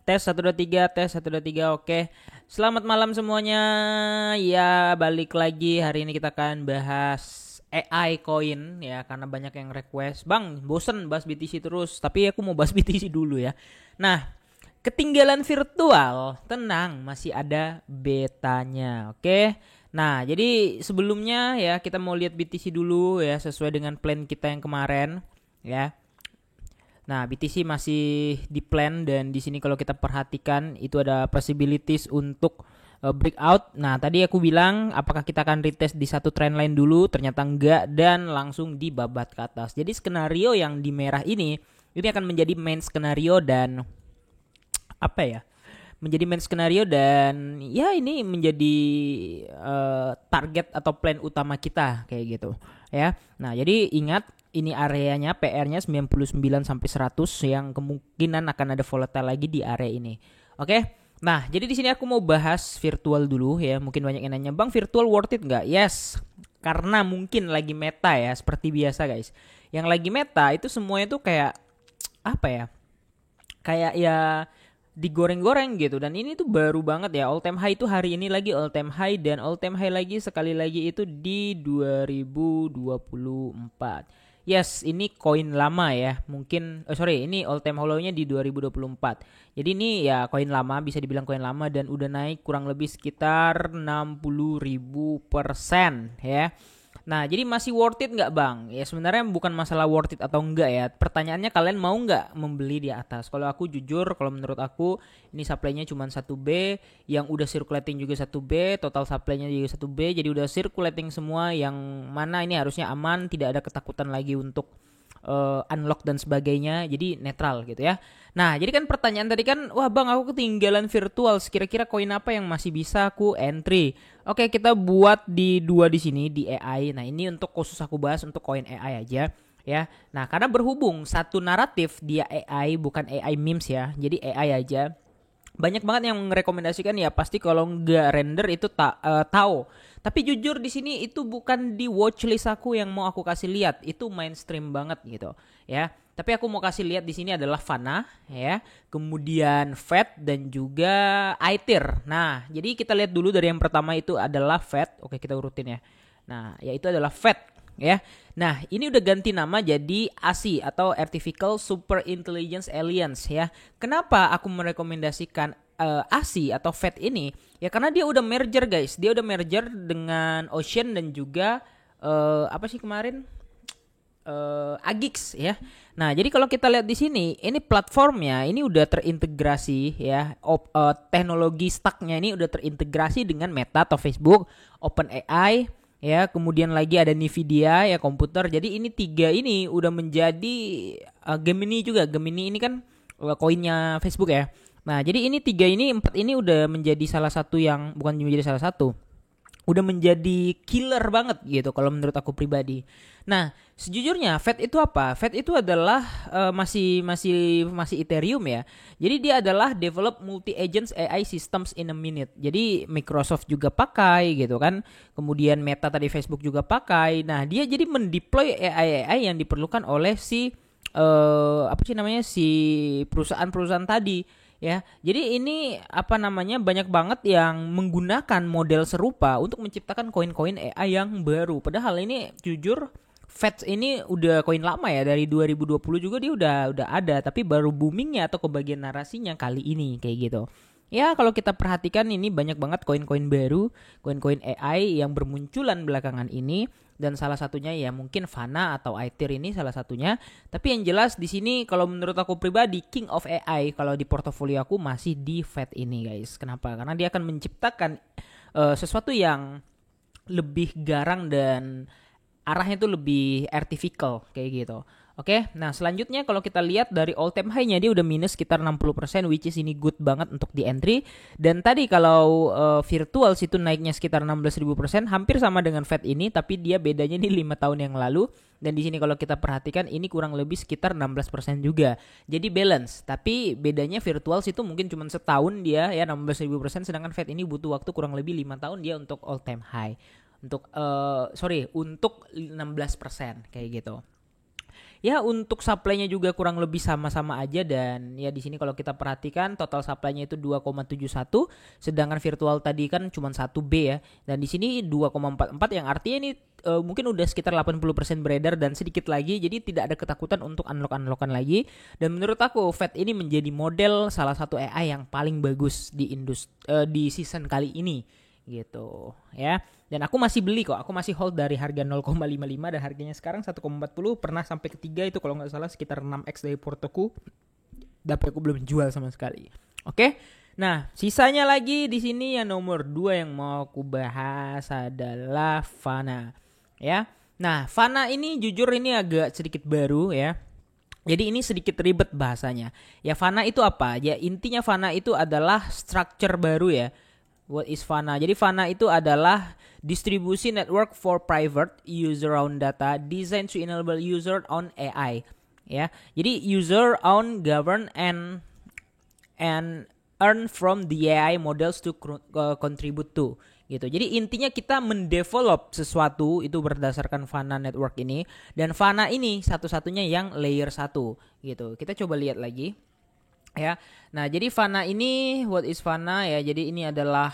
Tes 1 2 3, tes 1 2 3. Oke. Selamat malam semuanya. Ya, balik lagi. Hari ini kita akan bahas AI coin ya, karena banyak yang request. Bang, bosen bahas BTC terus, tapi aku mau bahas BTC dulu ya. Nah, ketinggalan virtual, tenang, masih ada betanya. Oke. Nah, jadi sebelumnya ya kita mau lihat BTC dulu ya, sesuai dengan plan kita yang kemarin ya. Nah, BTC masih di plan, dan di sini kalau kita perhatikan itu ada possibilities untuk breakout. Nah, tadi aku bilang apakah kita akan retest di satu trendline dulu, ternyata enggak, dan langsung dibabat ke atas. Jadi skenario yang di merah ini akan menjadi main skenario, dan apa ya? Menjadi main skenario, dan ya ini menjadi target atau plan utama kita kayak gitu ya. Nah, jadi ingat ini areanya PR-nya 99 sampai 100 yang kemungkinan akan ada volatile lagi di area ini. Oke. Nah, jadi di sini aku mau bahas virtual dulu ya. Mungkin banyak yang nanya, "Bang, virtual worth it nggak?" Yes. Karena mungkin lagi meta ya, seperti biasa guys. Yang lagi meta itu semuanya tuh kayak apa ya? Kayak ya digoreng-goreng gitu, dan ini tuh baru banget ya. All time high itu hari ini lagi all time high, dan all time high lagi sekali lagi itu di 2024. Yes, ini koin lama ya. Mungkin sorry, ini all time low-nya di 2024. Jadi ini ya koin lama, bisa dibilang koin lama, dan udah naik kurang lebih sekitar 60.000% ya. Nah, jadi masih worth it nggak bang? Ya sebenarnya bukan masalah worth it atau enggak ya. Pertanyaannya, kalian mau nggak membeli di atas? Kalau aku jujur, kalau menurut aku ini supply-nya cuma 1B, yang udah circulating juga 1B, total supply-nya juga 1B, jadi udah circulating semua, yang mana ini harusnya aman, tidak ada ketakutan lagi untuk unlock dan sebagainya, jadi netral gitu ya. Nah, jadi kan pertanyaan tadi kan, wah bang aku ketinggalan virtual, kira-kira koin apa yang masih bisa aku entry? Oke, kita buat di dua di sini di AI. Nah, ini untuk khusus aku bahas untuk koin AI aja ya. Nah, karena berhubung satu naratif dia AI, bukan AI memes ya, jadi AI aja. Banyak banget yang merekomendasikan, ya pasti kalau nggak render itu tahu. Tapi jujur di sini itu bukan di watchlist aku yang mau aku kasih lihat, itu mainstream banget gitu ya. Tapi aku mau kasih lihat di sini adalah Fana ya, kemudian Fed, dan juga Aether. Nah, jadi kita lihat dulu dari yang pertama itu adalah Fed. Oke, kita urutin ya. Nah, yaitu adalah Fed ya. Nah, ini udah ganti nama jadi ASI atau Artificial Super Intelligence Alliance ya. Kenapa aku merekomendasikan ASI atau Fed ini? Ya karena dia udah merger guys. Dia udah merger dengan Ocean, dan juga apa sih kemarin? Agix ya. Nah, jadi kalau kita lihat di sini, ini platformnya ini udah terintegrasi ya. Teknologi stacknya ini udah terintegrasi dengan Meta atau Facebook, OpenAI ya, kemudian lagi ada Nvidia ya, komputer. Jadi ini tiga ini udah menjadi Gemini juga. Gemini ini kan koinnya Facebook ya. Nah, jadi ini tiga ini, empat ini udah menjadi salah satu yang, bukan menjadi salah satu, udah menjadi killer banget gitu kalau menurut aku pribadi. Nah, sejujurnya Fed itu apa? Fed itu adalah masih Ethereum ya. Jadi dia adalah develop multi agents AI systems in a minute. Jadi Microsoft juga pakai gitu kan. Kemudian Meta tadi, Facebook juga pakai. Nah, dia jadi mendeploy AI yang diperlukan oleh si apa sih namanya, si perusahaan-perusahaan tadi ya. Jadi ini apa namanya, banyak banget yang menggunakan model serupa untuk menciptakan koin-koin AI yang baru. Padahal ini jujur Fed ini udah koin lama ya, dari 2020 juga dia udah ada, tapi baru boomingnya atau kebagian narasinya kali ini kayak gitu. Ya kalau kita perhatikan ini banyak banget koin-koin baru, koin-koin AI yang bermunculan belakangan ini, dan salah satunya ya mungkin Fana atau Aether ini salah satunya. Tapi yang jelas di sini kalau menurut aku pribadi, King of AI kalau di portofolio aku masih di Fed ini guys. Kenapa? Karena dia akan menciptakan sesuatu yang lebih garang, dan arahnya tuh lebih artificial kayak gitu. Oke, nah selanjutnya kalau kita lihat dari all time high-nya dia udah minus sekitar 60%, which is ini good banget untuk di entry. Dan tadi kalau virtual situ naiknya sekitar 16.000%, hampir sama dengan Fed ini, tapi dia bedanya di 5 tahun yang lalu. Dan di sini kalau kita perhatikan ini kurang lebih sekitar 16% juga. Jadi balance, tapi bedanya virtual situ mungkin cuma setahun dia ya 16.000%, sedangkan Fed ini butuh waktu kurang lebih 5 tahun dia untuk all time high. Untuk untuk 16% kayak gitu. ya untuk supply-nya juga kurang lebih sama-sama aja, dan ya di sini kalau kita perhatikan total supply-nya itu 2,71, sedangkan virtual tadi kan cuma 1B ya. Dan di sini 2,44 yang artinya ini mungkin udah sekitar 80% beredar dan sedikit lagi, jadi tidak ada ketakutan untuk unlock-unlockan lagi. Dan menurut aku Fed ini menjadi model salah satu AI yang paling bagus di season kali ini gitu ya. Dan aku masih beli kok, aku masih hold dari harga 0,55 dan harganya sekarang 1,40, pernah sampai ketiga itu kalau nggak salah sekitar 6x dari portoku, tapi aku belum jual sama sekali. Oke. Nah, sisanya lagi di sini yang nomor 2 yang mau aku bahas adalah Fana. Ya. Nah, Fana ini jujur ini agak sedikit baru ya. Jadi ini sedikit ribet bahasanya. Ya, Fana itu apa? Ya, intinya Fana itu adalah structure baru ya. What is Fana? Jadi Fana itu adalah distribusi network for private user owned data designed to enable user own AI. Ya. Jadi user own govern and earn from the AI models to contribute to gitu. Jadi intinya kita mendevelop sesuatu itu berdasarkan Fana network ini, dan Fana ini satu-satunya yang layer 1 gitu. Kita coba lihat lagi ya. Nah, jadi Fana ini, what is Fana ya? Jadi ini adalah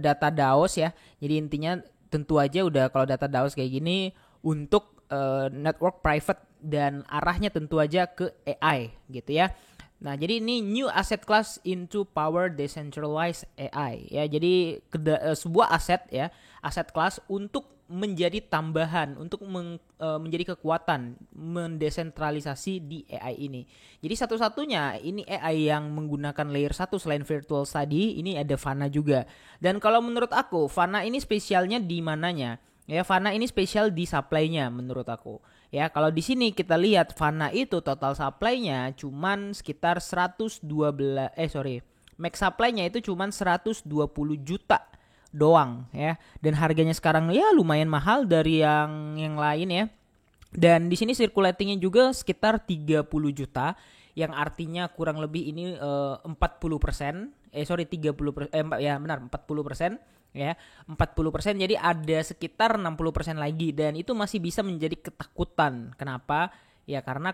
data DAOs ya. Jadi intinya tentu aja udah kalau data DAOs kayak gini untuk network private dan arahnya tentu aja ke AI gitu ya. Nah, jadi ini new asset class into power decentralized AI ya. Jadi sebuah aset ya, aset class untuk menjadi tambahan, untuk menjadi kekuatan mendesentralisasi di AI ini. Jadi satu-satunya ini AI yang menggunakan layer 1 selain virtual tadi, ini ada Fana juga. Dan kalau menurut aku Fana ini spesialnya di mananya? Ya, Fana ini spesial di supply-nya menurut aku. Ya, kalau di sini kita lihat Fana itu total supply-nya cuman sekitar max supply-nya itu cuman 120 juta doang ya. Dan harganya sekarang ya lumayan mahal dari yang lain ya. Dan di sini circulating-nya juga sekitar 30 juta, yang artinya kurang lebih ini 40%. 40% ya, 40%. Jadi ada sekitar 60% lagi, dan itu masih bisa menjadi ketakutan. Kenapa? Ya karena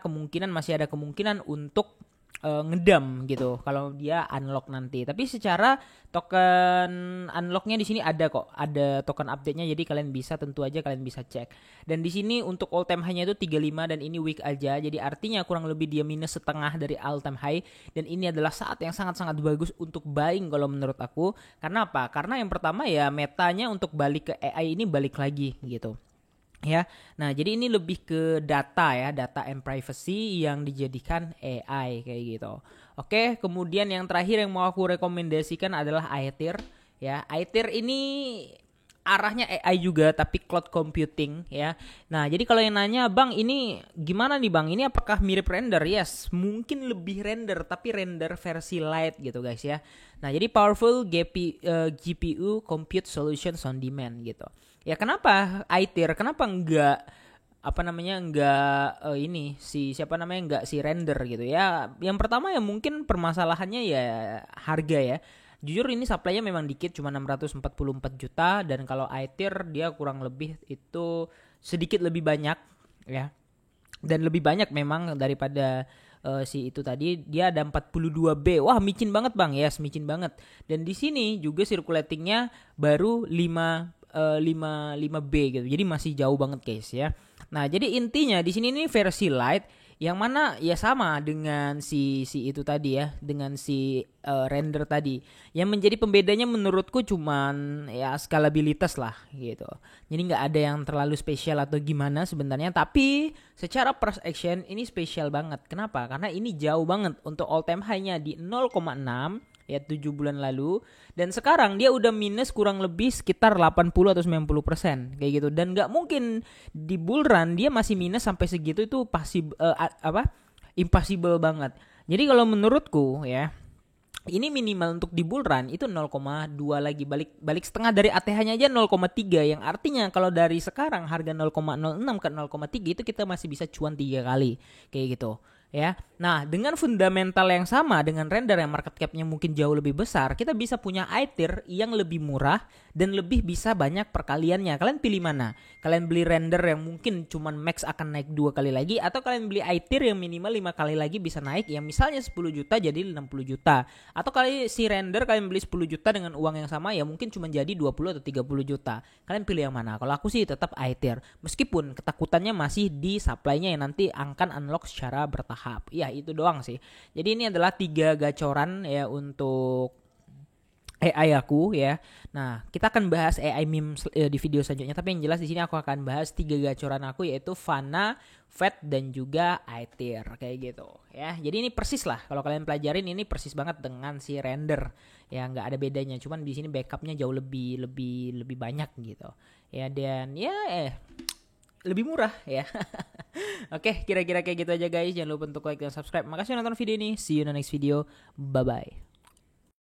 masih ada kemungkinan untuk ngedam gitu kalau dia unlock nanti. Tapi secara token unlocknya di sini ada kok, ada token update-nya, jadi kalian bisa cek. Dan di sini untuk all time high-nya itu 35 dan ini week aja. Jadi artinya kurang lebih dia minus setengah dari all time high, dan ini adalah saat yang sangat-sangat bagus untuk buying kalau menurut aku. Karena apa? Karena yang pertama ya metanya untuk balik ke AI ini balik lagi gitu. Ya, nah jadi ini lebih ke data ya, data and privacy yang dijadikan AI kayak gitu. Oke, kemudian yang terakhir yang mau aku rekomendasikan adalah Aether. Ya, Aether ini arahnya AI juga tapi cloud computing ya. Nah, jadi kalau yang nanya, "Bang, ini gimana nih, Bang? Ini apakah mirip render?" Yes, mungkin lebih render tapi render versi light gitu, guys ya. Nah, jadi powerful GPU compute solutions on demand gitu. Ya kenapa Aether? Kenapa enggak enggak si render gitu ya? Yang pertama ya mungkin permasalahannya ya harga ya. Jujur ini supply-nya memang dikit, cuma 644 juta, dan kalau Aether dia kurang lebih itu sedikit lebih banyak ya. Dan lebih banyak memang daripada si itu tadi, dia ada 42B. Wah, micin banget, Bang. Yes, micin banget. Dan di sini juga circulating-nya baru 5B gitu. Jadi masih jauh banget, guys ya. Nah, jadi intinya di sini ini versi light, yang mana ya sama dengan si itu tadi ya, dengan si render tadi. Yang menjadi pembedanya menurutku cuman ya skalabilitas lah gitu. Jadi nggak ada yang terlalu spesial atau gimana sebenarnya, tapi secara price action ini spesial banget. Kenapa? Karena ini jauh banget, untuk all time high-nya di 0,6 ya 7 bulan lalu, dan sekarang dia udah minus kurang lebih sekitar 80 atau 90% kayak gitu. Dan nggak mungkin di bull run dia masih minus sampai segitu, itu impossible banget. Jadi kalau menurutku ya, ini minimal untuk di bull run itu 0,2 lagi, balik setengah dari ATH-nya aja 0,3, yang artinya kalau dari sekarang harga 0,06 ke 0,3 itu kita masih bisa cuan 3 kali kayak gitu ya. Nah, dengan fundamental yang sama, dengan render yang market cap-nya mungkin jauh lebih besar, kita bisa punya iTier yang lebih murah dan lebih bisa banyak perkaliannya. Kalian pilih mana? Kalian beli render yang mungkin cuman max akan naik 2 kali lagi, atau kalian beli iTier yang minimal 5 kali lagi bisa naik, yang misalnya 10 juta jadi 60 juta. Atau kali si render kalian beli 10 juta dengan uang yang sama, ya mungkin cuma jadi 20 atau 30 juta. Kalian pilih yang mana? Kalau aku sih tetap iTier. Meskipun ketakutannya masih di supply-nya yang nanti akan unlock secara bertahap. Ya, itu doang sih. Jadi ini adalah 3 gacoran ya untuk AI aku ya. Nah, kita akan bahas AI meme di video selanjutnya. Tapi yang jelas di sini aku akan bahas 3 gacoran aku, yaitu Fana, Fed, dan juga iTier kayak gitu ya. Jadi ini persis lah, kalau kalian pelajarin ini persis banget dengan si render. Ya nggak ada bedanya. Cuman di sini backupnya jauh lebih banyak gitu. Ya, dan ya lebih murah ya. Oke, kira-kira kayak gitu aja guys. Jangan lupa untuk like dan subscribe. Makasih udah nonton video ini. See you in the next video. Bye bye.